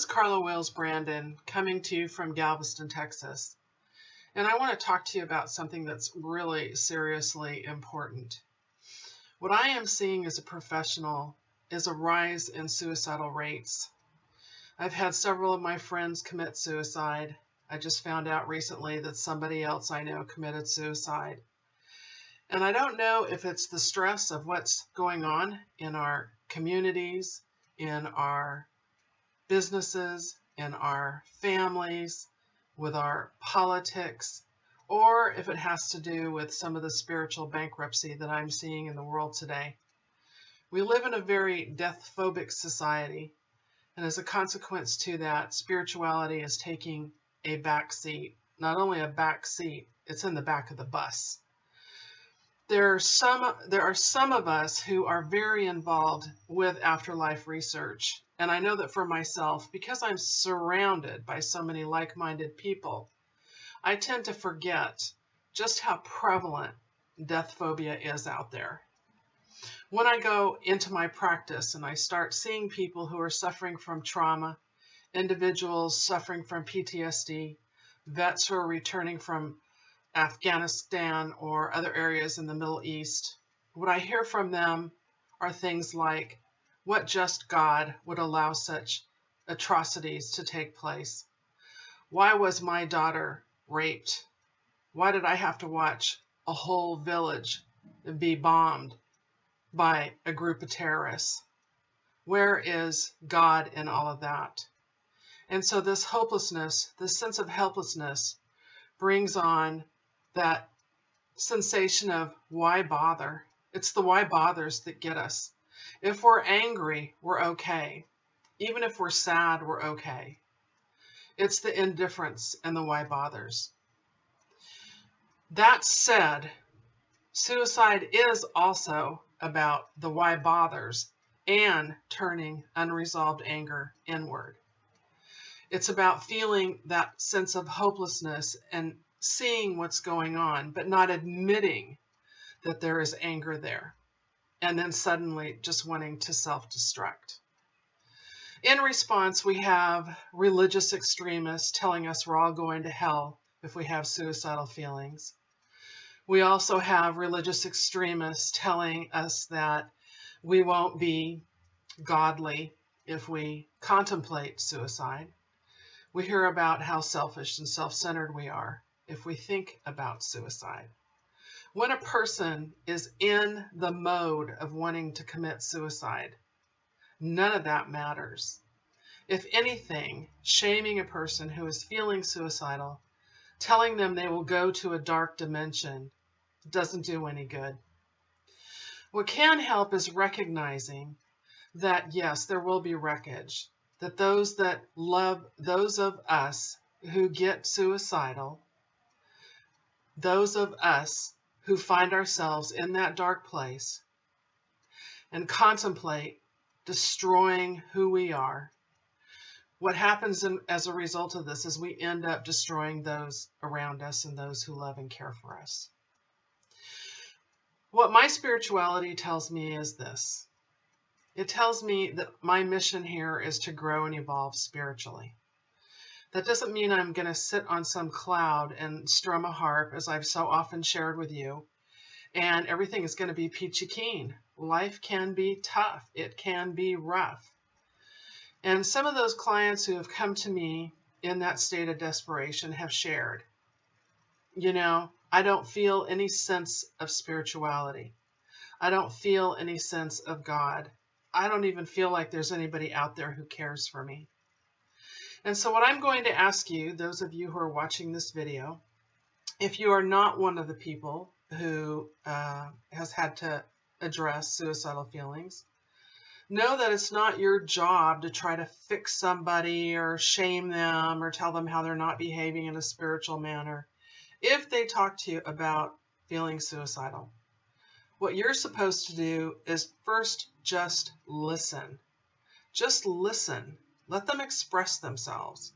Carla Brandon coming to you from Galveston, Texas. And I want to talk to you about something that's really seriously important. What I am seeing as a professional is a rise in suicidal rates. I've had several of my friends commit suicide. I just found out recently that somebody else I know committed suicide. And I don't know if it's the stress of what's going on in our communities, in our businesses, in our families, with our politics, or if it has to do with some of the spiritual bankruptcy that I'm seeing in the world today. We live in a very death-phobic society, and as a consequence to that, spirituality is taking a back seat. Not only a back seat, it's in the back of the bus. There are some of us who are very involved with afterlife research. And I know that for myself, because I'm surrounded by so many like-minded people, I tend to forget just how prevalent death phobia is out there. When I go into my practice and I start seeing people who are suffering from trauma, individuals suffering from PTSD, vets who are returning from Afghanistan or other areas in the Middle East, what I hear from them are things like, what just God would allow such atrocities to take place? Why was my daughter raped? Why did I have to watch a whole village be bombed by a group of terrorists? Where is God in all of that? And so this hopelessness, this sense of helplessness, brings on that sensation of why bother? It's the why bothers that get us. If we're angry, we're okay. Even if we're sad, we're okay. It's the indifference and the why bothers. That said, suicide is also about the why bothers and turning unresolved anger inward. It's about feeling that sense of hopelessness and seeing what's going on, but not admitting that there is anger there, and then suddenly just wanting to self-destruct. In response, we have religious extremists telling us we're all going to hell if we have suicidal feelings. We also have religious extremists telling us that we won't be godly if we contemplate suicide. We hear about how selfish and self-centered we are if we think about suicide. When a person is in the mode of wanting to commit suicide, none of that matters. If anything, shaming a person who is feeling suicidal, telling them they will go to a dark dimension, doesn't do any good. What can help is recognizing that, yes, there will be wreckage, that those that love those of us who get suicidal, those of us who find ourselves in that dark place and contemplate destroying who we are, what happens as a result of this is we end up destroying those around us and those who love and care for us. What my spirituality tells me is this. It tells me that my mission here is to grow and evolve spiritually. That doesn't mean I'm going to sit on some cloud and strum a harp, as I've so often shared with you, and everything is going to be peachy keen. Life can be tough. It can be rough. And some of those clients who have come to me in that state of desperation have shared, you know, I don't feel any sense of spirituality. I don't feel any sense of God. I don't even feel like there's anybody out there who cares for me. And so what I'm going to ask you, those of you who are watching this video, if you are not one of the people who has had to address suicidal feelings, know that it's not your job to try to fix somebody or shame them or tell them how they're not behaving in a spiritual manner if they talk to you about feeling suicidal. What you're supposed to do is first just listen. Just listen. Let them express themselves.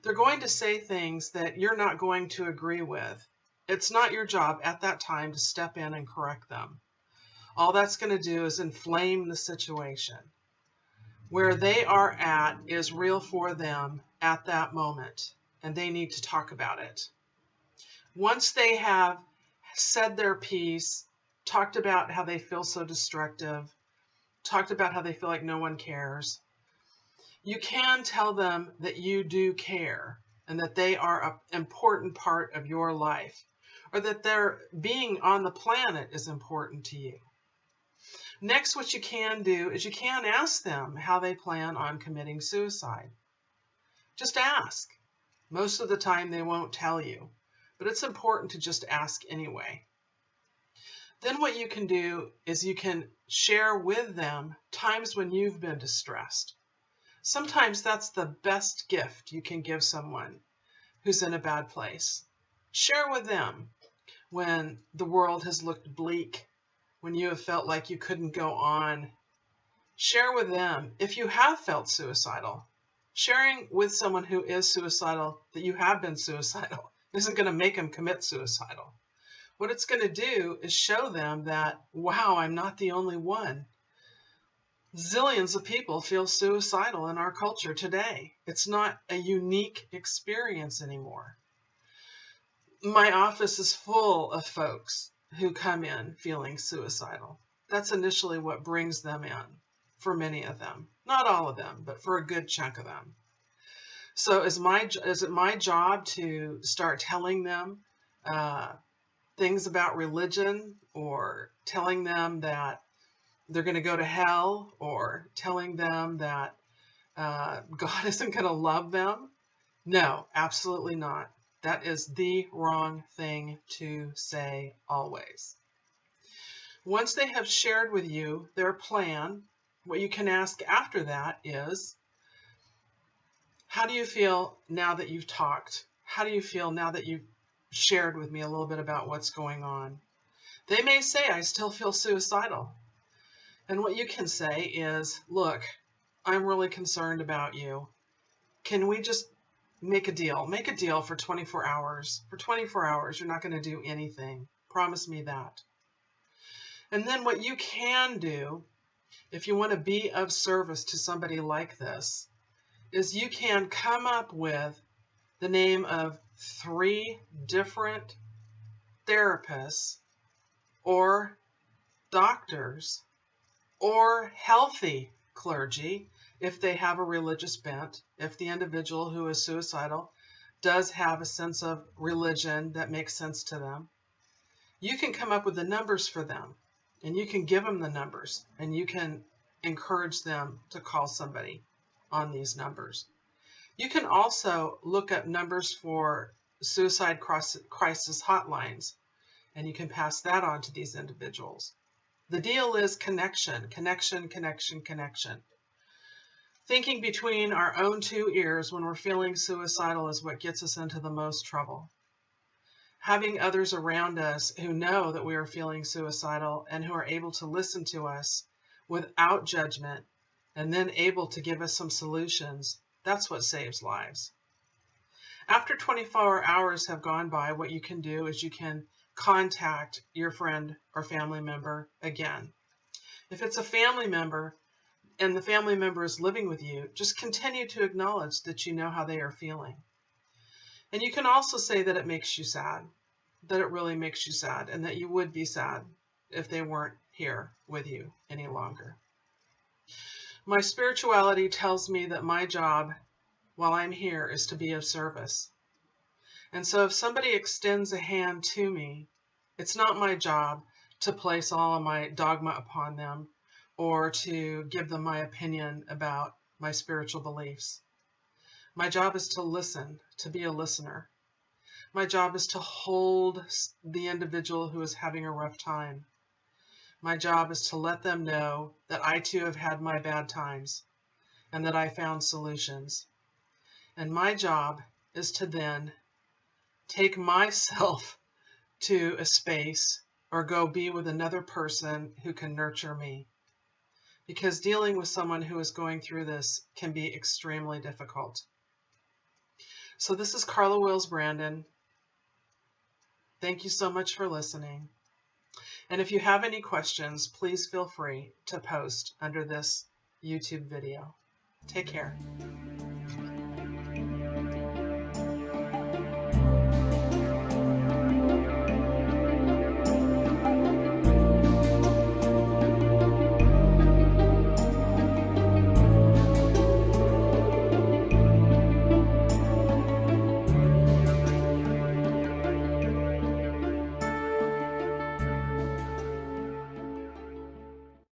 They're going to say things that you're not going to agree with. It's not your job at that time to step in and correct them. All that's going to do is inflame the situation. where they are at is real for them at that moment, and they need to talk about it. Once they have said their piece, talked about how they feel so destructive, talked about how they feel like no one cares, you can tell them that you do care and that they are an important part of your life, or that their being on the planet is important to you. Next, what you can do is you can ask them how they plan on committing suicide. Just ask. Most of the time they won't tell you, but it's important to just ask anyway. Then what you can do is you can share with them times when you've been distressed. Sometimes that's the best gift you can give someone who's in a bad place. Share with them when the world has looked bleak, when you have felt like you couldn't go on. Share with them if you have felt suicidal. Sharing with someone who is suicidal that you have been suicidal isn't going to make them commit suicidal. What it's going to do is show them that, wow, I'm not the only one. Zillions of people feel suicidal in our culture today. It's not a unique experience anymore. My office is full of folks who come in feeling suicidal. That's initially what brings them in, for many of them. Not all of them, but for a good chunk of them. So is it my job to start telling them things about religion, or telling them that they're going to go to hell, or telling them that God isn't going to love them? No, absolutely not. That is the wrong thing to say always. Once they have shared with you their plan, what you can ask after that is, how do you feel now that you've talked? How do you feel now that you've shared with me a little bit about what's going on? They may say, I still feel suicidal. And what you can say is, look, I'm really concerned about you. Can we just make a deal? Make a deal for 24 hours. For 24 hours, you're not going to do anything. Promise me that. And then what you can do, if you want to be of service to somebody like this, is you can come up with the name of 3 different therapists or doctors or healthy clergy, if they have a religious bent, if the individual who is suicidal does have a sense of religion that makes sense to them. You can come up with the numbers for them, and you can give them the numbers, and you can encourage them to call somebody on these numbers. You can also look up numbers for suicide crisis hotlines, and you can pass that on to these individuals. The deal is connection, connection, connection, connection. Thinking between our own 2 ears when we're feeling suicidal is what gets us into the most trouble. Having others around us who know that we are feeling suicidal and who are able to listen to us without judgment and then able to give us some solutions, that's what saves lives. After 24 hours have gone by, what you can do is you can contact your friend or family member again. If it's a family member and the family member is living with you, just continue to acknowledge that you know how they are feeling. And you can also say that it makes you sad, that it really makes you sad, and that you would be sad if they weren't here with you any longer. My spirituality tells me that my job while I'm here is to be of service. And so if somebody extends a hand to me, it's not my job to place all of my dogma upon them or to give them my opinion about my spiritual beliefs. My job is to listen, to be a listener. My job is to hold the individual who is having a rough time. My job is to let them know that I too have had my bad times and that I found solutions. And my job is to then take myself to a space or go be with another person who can nurture me. Because dealing with someone who is going through this can be extremely difficult. So this is Carla Wills Brandon. Thank you so much for listening. And if you have any questions, please feel free to post under this YouTube video. Take care.